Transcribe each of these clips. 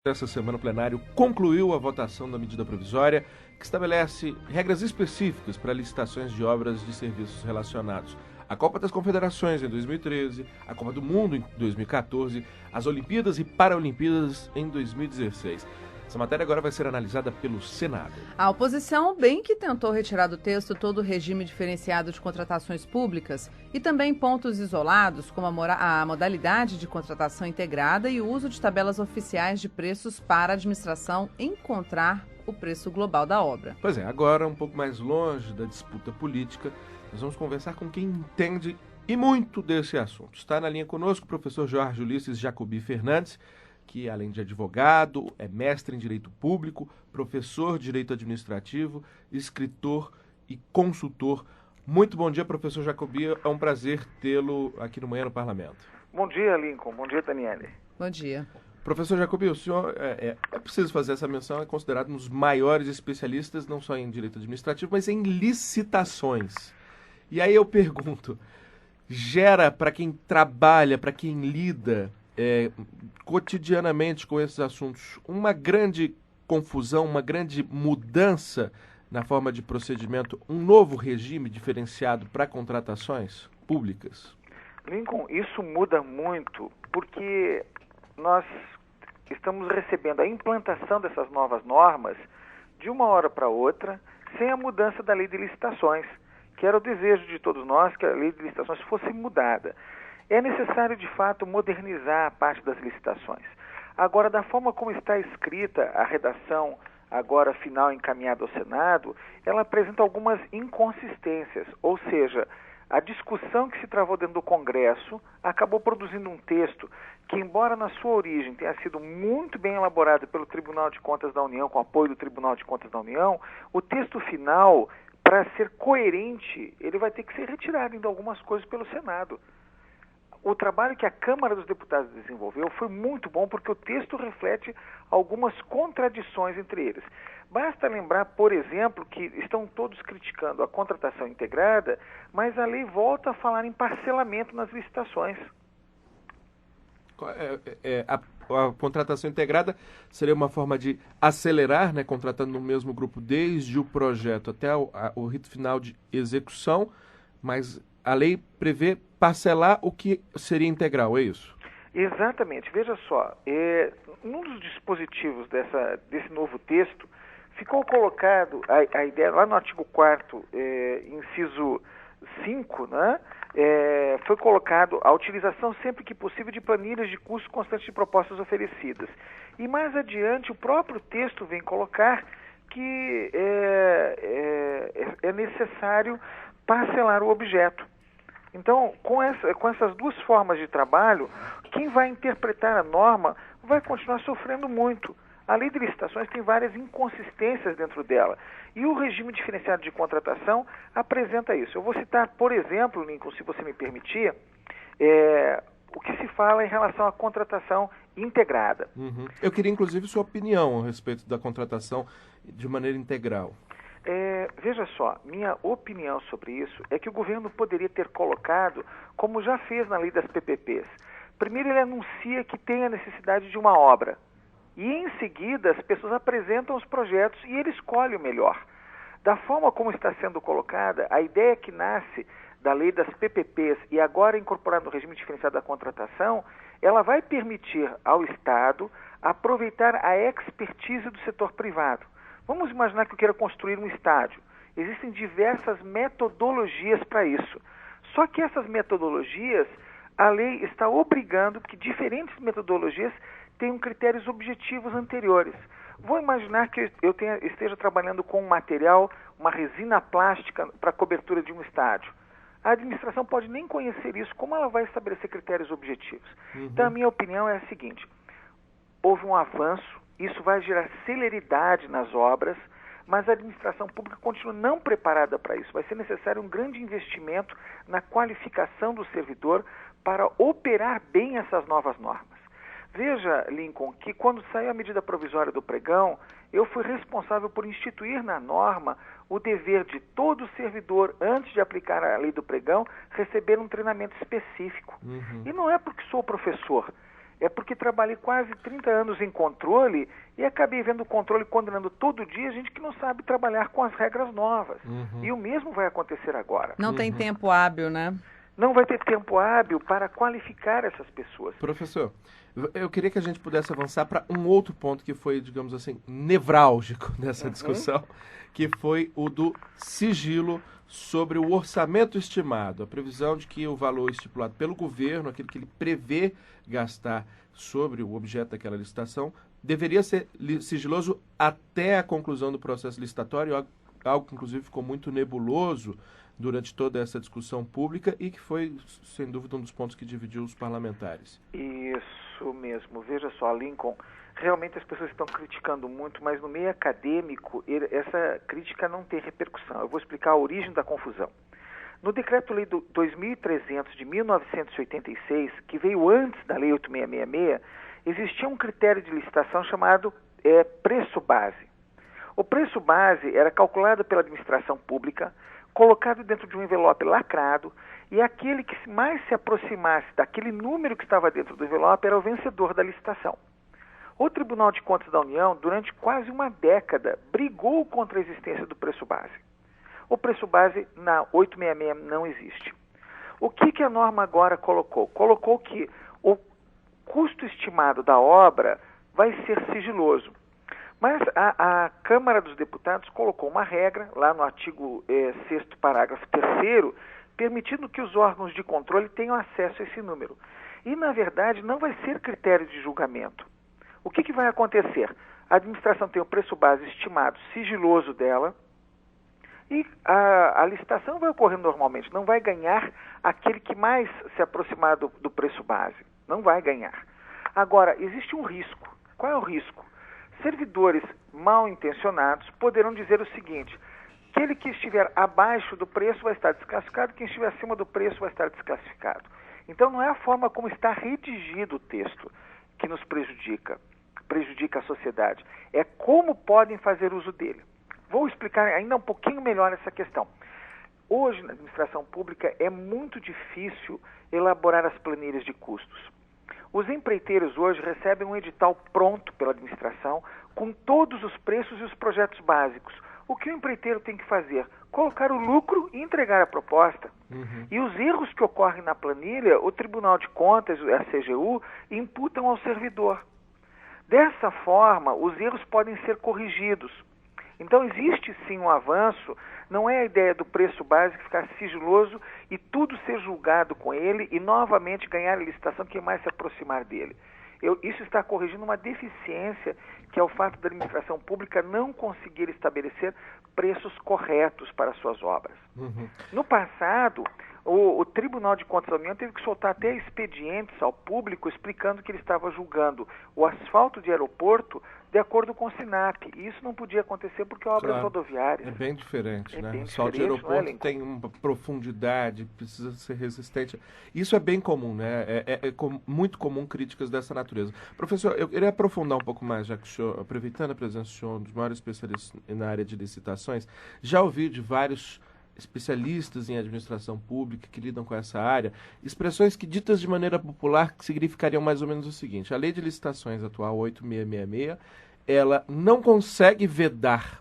Essa semana o plenário concluiu a votação da medida provisória que estabelece regras específicas para licitações de obras de serviços relacionados à Copa das Confederações em 2013, a Copa do Mundo em 2014, as Olimpíadas e Paralimpíadas em 2016. Essa matéria agora vai ser analisada pelo Senado. A oposição bem que tentou retirar do texto todo o regime diferenciado de contratações públicas e também pontos isolados, como a modalidade de contratação integrada e o uso de tabelas oficiais de preços para a administração encontrar o preço global da obra. Pois é, agora, um pouco mais longe da disputa política, nós vamos conversar com quem entende e muito desse assunto. Está na linha conosco o professor Jorge Ulisses Jacobi Fernandes, que além de advogado, é mestre em Direito Público, professor de Direito Administrativo, escritor e consultor. Muito bom dia, professor Jacobi. É um prazer tê-lo aqui no Manhã no Parlamento. Bom dia, Lincoln. Bom dia, Daniele. Bom dia. Professor Jacobi, o senhor, é preciso fazer essa menção, é considerado um dos maiores especialistas, não só em Direito Administrativo, mas em licitações. E aí eu pergunto, gera para quem trabalha, para quem lida cotidianamente com esses assuntos, uma grande confusão, uma grande mudança na forma de procedimento, um novo regime diferenciado para contratações públicas? Lincoln, isso muda muito porque nós estamos recebendo a implantação dessas novas normas de uma hora para outra, sem a mudança da lei de licitações, que era o desejo de todos nós que a lei de licitações fosse mudada. É necessário, de fato, modernizar a parte das licitações. Agora, da forma como está escrita a redação, agora final encaminhada ao Senado, ela apresenta algumas inconsistências, ou seja, a discussão que se travou dentro do Congresso acabou produzindo um texto que, embora na sua origem tenha sido muito bem elaborado pelo Tribunal de Contas da União, com apoio do Tribunal de Contas da União, o texto final, para ser coerente, ele vai ter que ser retirado de algumas coisas pelo Senado. O trabalho que a Câmara dos Deputados desenvolveu foi muito bom porque o texto reflete algumas contradições entre eles. Basta lembrar, por exemplo, que estão todos criticando a contratação integrada, mas a lei volta a falar em parcelamento nas licitações. A contratação integrada seria uma forma de acelerar, né, contratando no mesmo grupo desde o projeto até o rito final de execução, mas a lei prevê parcelar o que seria integral, é isso? Exatamente. Veja só, num dos dispositivos desse novo texto, ficou colocado a ideia, lá no artigo 4º, inciso 5, né, foi colocado a utilização sempre que possível de planilhas de custo constante de propostas oferecidas. E mais adiante, o próprio texto vem colocar que é necessário parcelar o objeto. Então, com essas duas formas de trabalho, quem vai interpretar a norma vai continuar sofrendo muito. A lei de licitações tem várias inconsistências dentro dela. E o regime diferenciado de contratação apresenta isso. Eu vou citar, por exemplo, Lincoln, se você me permitir, o que se fala em relação à contratação integrada. Uhum. Eu queria, inclusive, sua opinião a respeito da contratação de maneira integral. Veja só, minha opinião sobre isso é que o governo poderia ter colocado, como já fez na lei das PPPs. Primeiro ele anuncia que tem a necessidade de uma obra. E em seguida as pessoas apresentam os projetos e ele escolhe o melhor. Da forma como está sendo colocada, a ideia que nasce da lei das PPPs e agora incorporada no regime diferenciado da contratação, ela vai permitir ao Estado aproveitar a expertise do setor privado. Vamos imaginar que eu queira construir um estádio. Existem diversas metodologias para isso. Só que essas metodologias, a lei está obrigando que diferentes metodologias tenham critérios objetivos anteriores. Vou imaginar que eu esteja trabalhando com um material, uma resina plástica para a cobertura de um estádio. A administração pode nem conhecer isso, como ela vai estabelecer critérios objetivos? Uhum. Então, a minha opinião é a seguinte: houve um avanço, isso vai gerar celeridade nas obras, mas a administração pública continua não preparada para isso. Vai ser necessário um grande investimento na qualificação do servidor para operar bem essas novas normas. Veja, Lincoln, que quando saiu a medida provisória do pregão, eu fui responsável por instituir na norma o dever de todo servidor, antes de aplicar a lei do pregão, receber um treinamento específico. Uhum. E não é porque sou professor. é porque trabalhei quase 30 anos em controle e acabei vendo o controle condenando todo dia gente que não sabe trabalhar com as regras novas. E o mesmo vai acontecer agora. Não tem tempo hábil, né? Não vai ter tempo hábil para qualificar essas pessoas. Professor, eu queria que a gente pudesse avançar para um outro ponto que foi, digamos assim, nevrálgico nessa discussão, que foi o do sigilo sobre o orçamento estimado, a previsão de que o valor estipulado pelo governo, aquilo que ele prevê gastar sobre o objeto daquela licitação, deveria ser sigiloso até a conclusão do processo licitatório, algo que inclusive ficou muito nebuloso durante toda essa discussão pública e que foi, sem dúvida, um dos pontos que dividiu os parlamentares. Isso mesmo. Veja só, Lincoln, realmente as pessoas estão criticando muito, mas no meio acadêmico essa crítica não tem repercussão. Eu vou explicar a origem da confusão. No Decreto-Lei 2300 de 1986, que veio antes da Lei 8666, existia um critério de licitação chamado preço base. O preço base era calculado pela administração pública, colocado dentro de um envelope lacrado, e aquele que mais se aproximasse daquele número que estava dentro do envelope era o vencedor da licitação. O Tribunal de Contas da União, durante quase uma década, brigou contra a existência do preço base. O preço base na 866 não existe. O que a norma agora colocou? Colocou que o custo estimado da obra vai ser sigiloso. Mas a Câmara dos Deputados colocou uma regra, lá no artigo 6º, parágrafo 3º, permitindo que os órgãos de controle tenham acesso a esse número. E, na verdade, não vai ser critério de julgamento. O que vai acontecer? A administração tem o preço base estimado sigiloso dela e a licitação vai ocorrer normalmente. Não vai ganhar aquele que mais se aproximar do preço base. Não vai ganhar. Agora, existe um risco. Qual é o risco? Servidores mal intencionados poderão dizer o seguinte: aquele que estiver abaixo do preço vai estar desclassificado, quem estiver acima do preço vai estar desclassificado. Então não é a forma como está redigido o texto que nos prejudica a sociedade, é como podem fazer uso dele. Vou explicar ainda um pouquinho melhor essa questão. Hoje, na administração pública, é muito difícil elaborar as planilhas de custos. Os empreiteiros hoje recebem um edital pronto pela administração, com todos os preços e os projetos básicos. O que o empreiteiro tem que fazer? Colocar o lucro e entregar a proposta. E os erros que ocorrem na planilha, o Tribunal de Contas, a CGU, imputam ao servidor. Dessa forma, os erros podem ser corrigidos. Então, existe sim um avanço, não é a ideia do preço básico ficar sigiloso e tudo ser julgado com ele e novamente ganhar a licitação quem mais se aproximar dele. Isso está corrigindo uma deficiência, que é o fato da administração pública não conseguir estabelecer preços corretos para suas obras. No passado, o Tribunal de Contas da União teve que soltar até expedientes ao público explicando que ele estava julgando o asfalto de aeroporto de acordo com o SINAP. E isso não podia acontecer porque obras rodoviárias. É bem diferente, né? Bem o asfalto de aeroporto tem uma profundidade, precisa ser resistente. Isso é bem comum, né? Muito comum críticas dessa natureza. Professor, eu queria aprofundar um pouco mais, já que o senhor, aproveitando a presença do senhor, um dos maiores especialistas na área de licitações, já ouvi de vários especialistas em administração pública que lidam com essa área, expressões que, ditas de maneira popular, significariam mais ou menos o seguinte: a lei de licitações atual 8666, ela não consegue vedar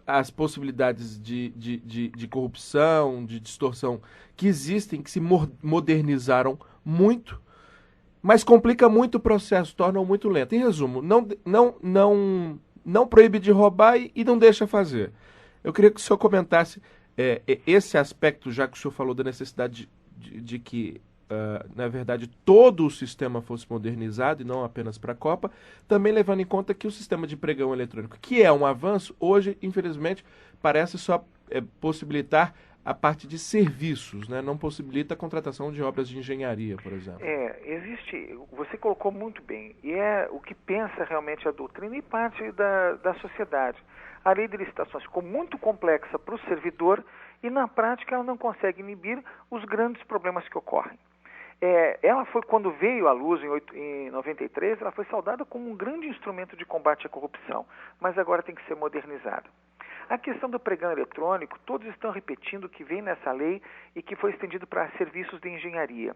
as possibilidades de corrupção, de distorção que existem, que se modernizaram muito, mas complica muito o processo, tornam muito lento. Em resumo, não proíbe de roubar e não deixa fazer. Eu queria que o senhor comentasse esse aspecto, já que o senhor falou da necessidade de que, na verdade, todo o sistema fosse modernizado e não apenas para a Copa, também levando em conta que o sistema de pregão eletrônico, que é um avanço, hoje, infelizmente, parece só possibilitar a parte de serviços, né? Não possibilita a contratação de obras de engenharia, por exemplo. Você colocou muito bem, e é o que pensa realmente a doutrina e parte da sociedade. A lei de licitações ficou muito complexa para o servidor e, na prática, ela não consegue inibir os grandes problemas que ocorrem. Ela foi, quando veio à luz em 93, ela foi saudada como um grande instrumento de combate à corrupção, mas agora tem que ser modernizada. A questão do pregão eletrônico, todos estão repetindo que vem nessa lei e que foi estendido para serviços de engenharia.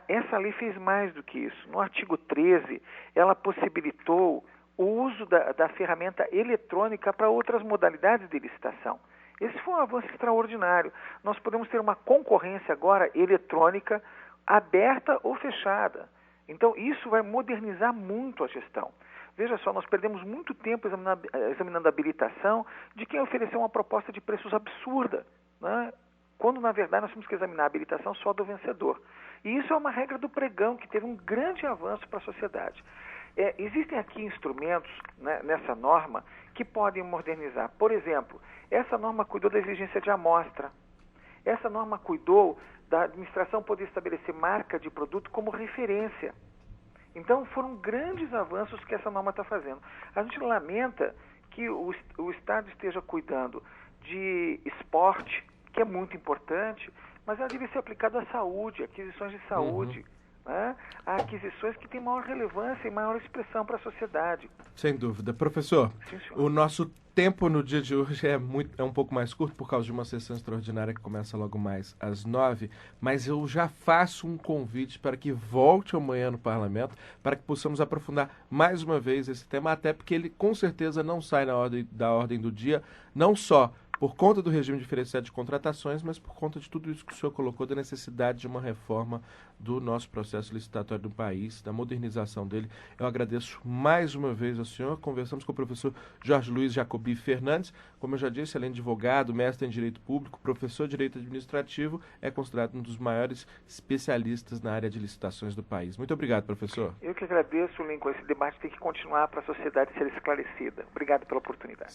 Essa lei fez mais do que isso. No artigo 13, ela possibilitou o uso da ferramenta eletrônica para outras modalidades de licitação. Esse foi um avanço extraordinário. Nós podemos ter uma concorrência agora eletrônica, aberta ou fechada. Então, isso vai modernizar muito a gestão. Veja só, nós perdemos muito tempo examinando a habilitação de quem ofereceu uma proposta de preços absurda, né? Quando, na verdade, nós temos que examinar a habilitação só do vencedor. E isso é uma regra do pregão, que teve um grande avanço para a sociedade. Existem aqui instrumentos, né, nessa norma que podem modernizar. Por exemplo, essa norma cuidou da exigência de amostra. Essa norma cuidou da administração poder estabelecer marca de produto como referência. Então, foram grandes avanços que essa norma está fazendo. A gente lamenta que o Estado esteja cuidando de esporte, que é muito importante, mas ela deve ser aplicada à saúde, aquisições de saúde, né? A aquisições que têm maior relevância e maior expressão para a sociedade. Sem dúvida. Professor, Sim, o nosso tempo no dia de hoje é um pouco mais curto por causa de uma sessão extraordinária que começa logo mais às 9h, mas eu já faço um convite para que volte amanhã no Parlamento, para que possamos aprofundar mais uma vez esse tema, até porque ele com certeza não sai da ordem do dia, não só por conta do regime diferenciado de contratações, mas por conta de tudo isso que o senhor colocou, da necessidade de uma reforma do nosso processo licitatório do país, da modernização dele. Eu agradeço mais uma vez ao senhor. Conversamos com o professor Jorge Luiz Jacobi Fernandes. Como eu já disse, além de advogado, mestre em Direito Público, professor de Direito Administrativo, é considerado um dos maiores especialistas na área de licitações do país. Muito obrigado, professor. Eu que agradeço, Lincoln. Esse debate tem que continuar para a sociedade ser esclarecida. Obrigado pela oportunidade.